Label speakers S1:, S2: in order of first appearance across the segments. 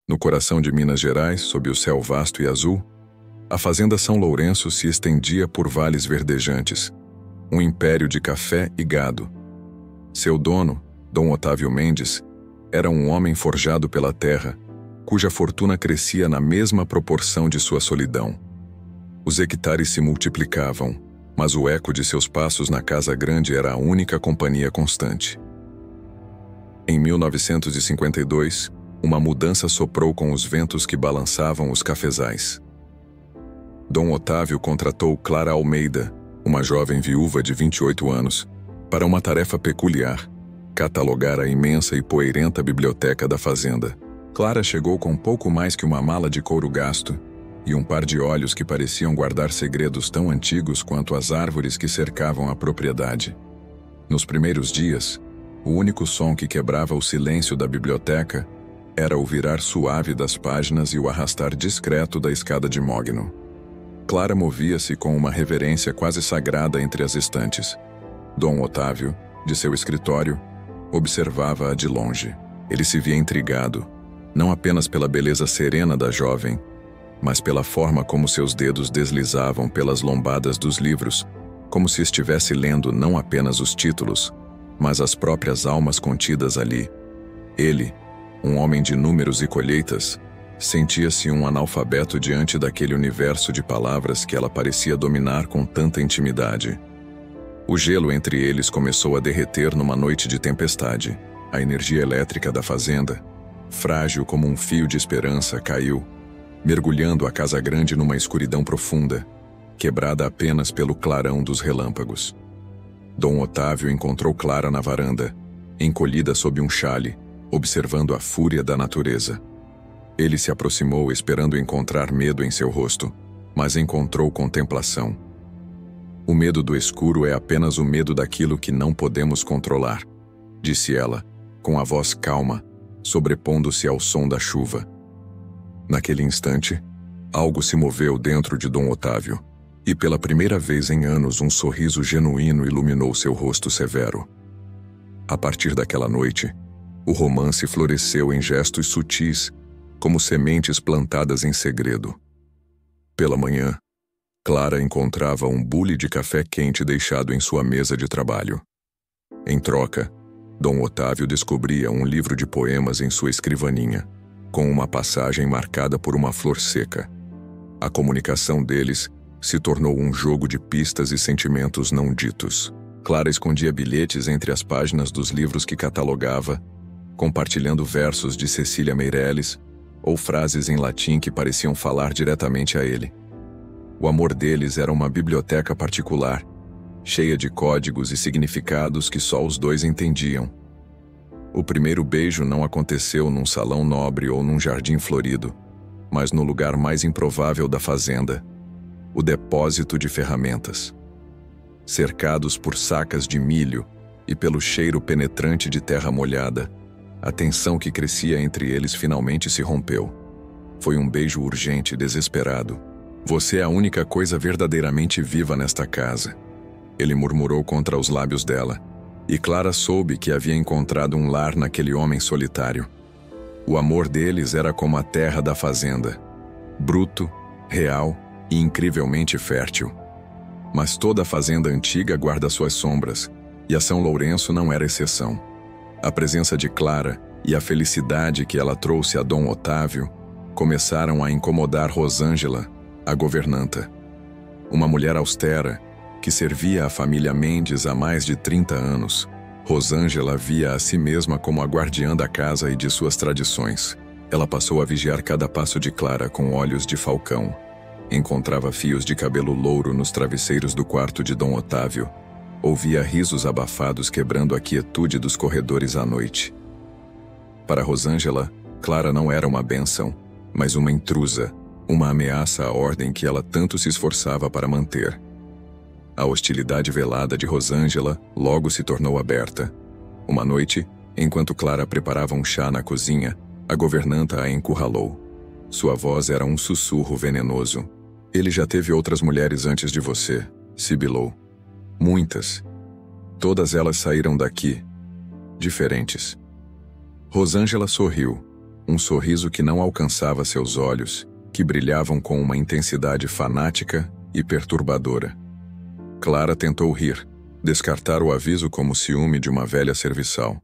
S1: No coração de Minas Gerais, sob o céu vasto e azul, a fazenda São Lourenço se estendia por vales verdejantes, um império de café e gado. Seu dono, Dom Otávio Mendes, era um homem forjado pela terra, cuja fortuna crescia na mesma proporção de sua solidão. Os hectares se multiplicavam, mas o eco de seus passos na casa grande era a única companhia constante. Em 1952, uma mudança soprou com os ventos que balançavam os cafezais. Dom Otávio contratou Clara Almeida, uma jovem viúva de 28 anos, para uma tarefa peculiar: catalogar a imensa e poeirenta biblioteca da fazenda. Clara chegou com pouco mais que uma mala de couro gasto e um par de olhos que pareciam guardar segredos tão antigos quanto as árvores que cercavam a propriedade. Nos primeiros dias, o único som que quebrava o silêncio da biblioteca era o virar suave das páginas e o arrastar discreto da escada de mogno. Clara movia-se com uma reverência quase sagrada entre as estantes. Dom Otávio, de seu escritório, observava-a de longe. Ele se via intrigado, não apenas pela beleza serena da jovem, mas pela forma como seus dedos deslizavam pelas lombadas dos livros, como se estivesse lendo não apenas os títulos, mas as próprias almas contidas ali. Ele, um homem de números e colheitas, sentia-se um analfabeto diante daquele universo de palavras que ela parecia dominar com tanta intimidade. O gelo entre eles começou a derreter numa noite de tempestade. A energia elétrica da fazenda, frágil como um fio de esperança, caiu, mergulhando a casa grande numa escuridão profunda, quebrada apenas pelo clarão dos relâmpagos. Dom Otávio encontrou Clara na varanda, encolhida sob um xale, observando a fúria da natureza. Ele se aproximou esperando encontrar medo em seu rosto, mas encontrou contemplação. O medo do escuro é apenas o medo daquilo que não podemos controlar, disse ela, com a voz calma, sobrepondo-se ao som da chuva. Naquele instante, algo se moveu dentro de Dom Otávio, e pela primeira vez em anos um sorriso genuíno iluminou seu rosto severo. A partir daquela noite, o romance floresceu em gestos sutis, como sementes plantadas em segredo. Pela manhã, Clara encontrava um bule de café quente deixado em sua mesa de trabalho. Em troca, Dom Otávio descobria um livro de poemas em sua escrivaninha, com uma passagem marcada por uma flor seca. A comunicação deles se tornou um jogo de pistas e sentimentos não ditos. Clara escondia bilhetes entre as páginas dos livros que catalogava, compartilhando versos de Cecília Meirelles ou frases em latim que pareciam falar diretamente a ele. O amor deles era uma biblioteca particular, cheia de códigos e significados que só os dois entendiam. O primeiro beijo não aconteceu num salão nobre ou num jardim florido, mas no lugar mais improvável da fazenda, o depósito de ferramentas. Cercados por sacas de milho e pelo cheiro penetrante de terra molhada, a tensão que crescia entre eles finalmente se rompeu. Foi um beijo urgente e desesperado. Você é a única coisa verdadeiramente viva nesta casa, ele murmurou contra os lábios dela, e Clara soube que havia encontrado um lar naquele homem solitário. O amor deles era como a terra da fazenda, bruto, real e incrivelmente fértil. Mas toda a fazenda antiga guarda suas sombras, e a São Lourenço não era exceção. A presença de Clara e a felicidade que ela trouxe a Dom Otávio começaram a incomodar Rosângela, a governanta. Uma mulher austera, que servia a família Mendes há mais de 30 anos, Rosângela via a si mesma como a guardiã da casa e de suas tradições. Ela passou a vigiar cada passo de Clara com olhos de falcão. Encontrava fios de cabelo louro nos travesseiros do quarto de Dom Otávio. Ouvia risos abafados quebrando a quietude dos corredores à noite. Para Rosângela, Clara não era uma bênção, mas uma intrusa, uma ameaça à ordem que ela tanto se esforçava para manter. A hostilidade velada de Rosângela logo se tornou aberta. Uma noite, enquanto Clara preparava um chá na cozinha, a governanta a encurralou. Sua voz era um sussurro venenoso. Ele já teve outras mulheres antes de você, sibilou. Muitas. Todas elas saíram daqui, diferentes. Rosângela sorriu, um sorriso que não alcançava seus olhos, que brilhavam com uma intensidade fanática e perturbadora. Clara tentou rir, descartar o aviso como ciúme de uma velha serviçal.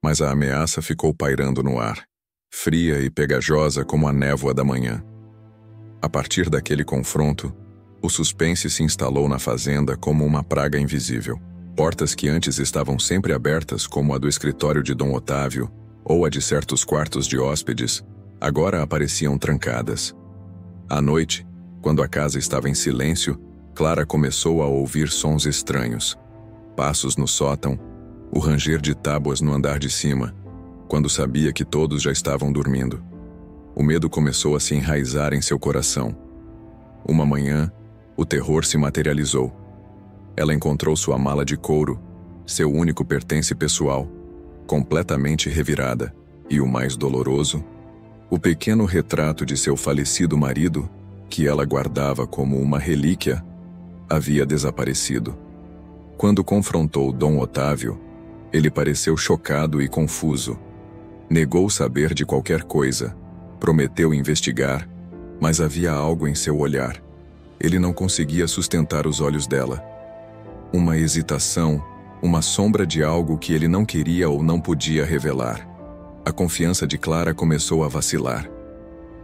S1: Mas a ameaça ficou pairando no ar, fria e pegajosa como a névoa da manhã. A partir daquele confronto, o suspense se instalou na fazenda como uma praga invisível. Portas que antes estavam sempre abertas, como a do escritório de Dom Otávio ou a de certos quartos de hóspedes, agora apareciam trancadas. À noite, quando a casa estava em silêncio, Clara começou a ouvir sons estranhos. Passos no sótão, o ranger de tábuas no andar de cima, quando sabia que todos já estavam dormindo. O medo começou a se enraizar em seu coração. Uma manhã, o terror se materializou. Ela encontrou sua mala de couro, seu único pertence pessoal, completamente revirada, e o mais doloroso, o pequeno retrato de seu falecido marido, que ela guardava como uma relíquia, havia desaparecido. Quando confrontou Dom Otávio, ele pareceu chocado e confuso. Negou saber de qualquer coisa, prometeu investigar, mas havia algo em seu olhar. Ele não conseguia sustentar os olhos dela. Uma hesitação, uma sombra de algo que ele não queria ou não podia revelar. A confiança de Clara começou a vacilar.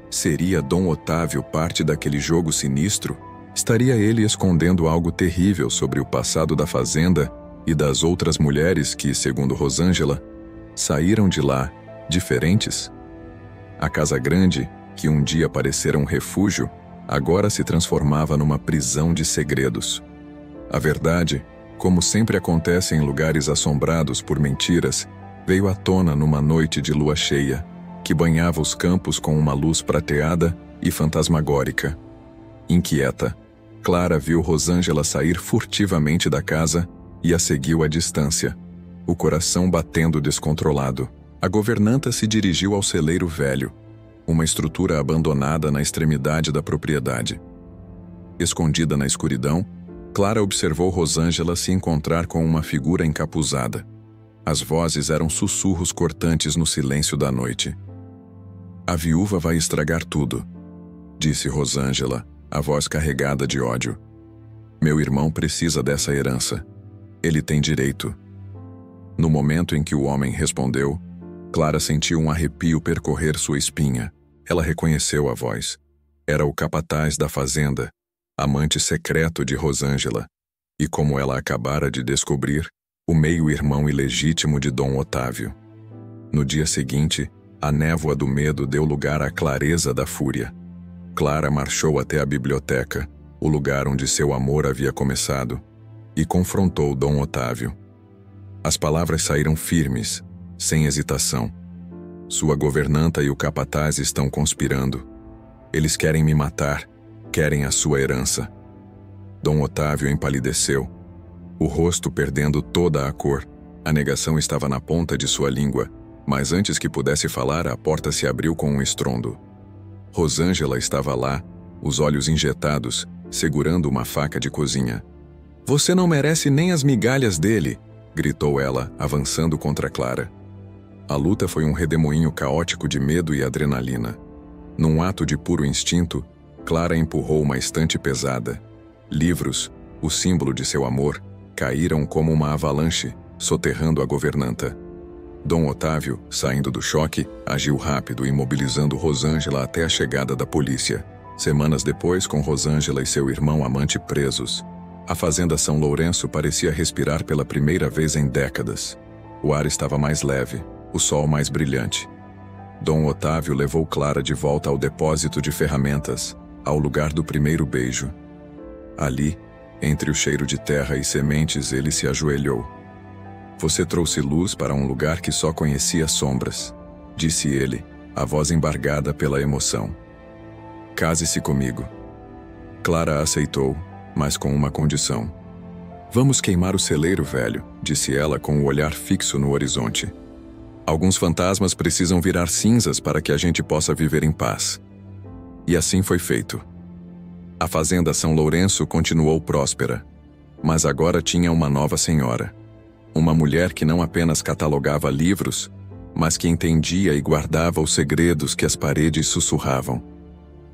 S1: Seria Dom Otávio parte daquele jogo sinistro? Estaria ele escondendo algo terrível sobre o passado da fazenda e das outras mulheres que, segundo Rosângela, saíram de lá diferentes? A casa grande, que um dia parecera um refúgio, agora se transformava numa prisão de segredos. A verdade, como sempre acontece em lugares assombrados por mentiras, veio à tona numa noite de lua cheia, que banhava os campos com uma luz prateada e fantasmagórica. Inquieta, Clara viu Rosângela sair furtivamente da casa e a seguiu à distância, o coração batendo descontrolado. A governanta se dirigiu ao celeiro velho, uma estrutura abandonada na extremidade da propriedade. Escondida na escuridão, Clara observou Rosângela se encontrar com uma figura encapuzada. As vozes eram sussurros cortantes no silêncio da noite. "A viúva vai estragar tudo", disse Rosângela, a voz carregada de ódio. "Meu irmão precisa dessa herança. Ele tem direito." No momento em que o homem respondeu, Clara sentiu um arrepio percorrer sua espinha. Ela reconheceu a voz. Era o capataz da fazenda, amante secreto de Rosângela, e como ela acabara de descobrir, o meio-irmão ilegítimo de Dom Otávio. No dia seguinte, a névoa do medo deu lugar à clareza da fúria. Clara marchou até a biblioteca, o lugar onde seu amor havia começado, e confrontou Dom Otávio. As palavras saíram firmes, sem hesitação. "Sua governanta e o capataz estão conspirando. Eles querem me matar, querem a sua herança." Dom Otávio empalideceu, o rosto perdendo toda a cor. A negação estava na ponta de sua língua, mas antes que pudesse falar, a porta se abriu com um estrondo. Rosângela estava lá, os olhos injetados, segurando uma faca de cozinha. "Você não merece nem as migalhas dele", gritou ela, avançando contra Clara. A luta foi um redemoinho caótico de medo e adrenalina. Num ato de puro instinto, Clara empurrou uma estante pesada. Livros, o símbolo de seu amor, caíram como uma avalanche, soterrando a governanta. Dom Otávio, saindo do choque, agiu rápido, imobilizando Rosângela até a chegada da polícia. Semanas depois, com Rosângela e seu irmão amante presos, a fazenda São Lourenço parecia respirar pela primeira vez em décadas. O ar estava mais leve, o sol mais brilhante. Dom Otávio levou Clara de volta ao depósito de ferramentas, ao lugar do primeiro beijo. Ali, entre o cheiro de terra e sementes, ele se ajoelhou. "Você trouxe luz para um lugar que só conhecia sombras", disse ele, a voz embargada pela emoção. "Case-se comigo." Clara aceitou, mas com uma condição. "Vamos queimar o celeiro, velho", disse ela com o olhar fixo no horizonte. "Alguns fantasmas precisam virar cinzas para que a gente possa viver em paz." E assim foi feito. A fazenda São Lourenço continuou próspera, mas agora tinha uma nova senhora. Uma mulher que não apenas catalogava livros, mas que entendia e guardava os segredos que as paredes sussurravam.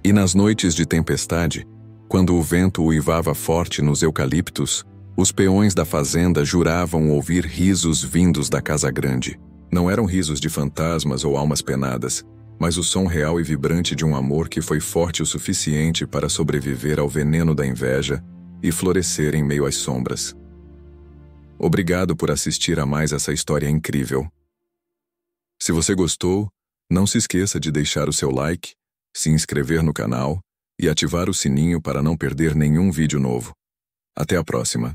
S1: E nas noites de tempestade, quando o vento uivava forte nos eucaliptos, os peões da fazenda juravam ouvir risos vindos da casa grande. Não eram risos de fantasmas ou almas penadas, mas o som real e vibrante de um amor que foi forte o suficiente para sobreviver ao veneno da inveja e florescer em meio às sombras. Obrigado por assistir a mais essa história incrível. Se você gostou, não se esqueça de deixar o seu like, se inscrever no canal e ativar o sininho para não perder nenhum vídeo novo. Até a próxima!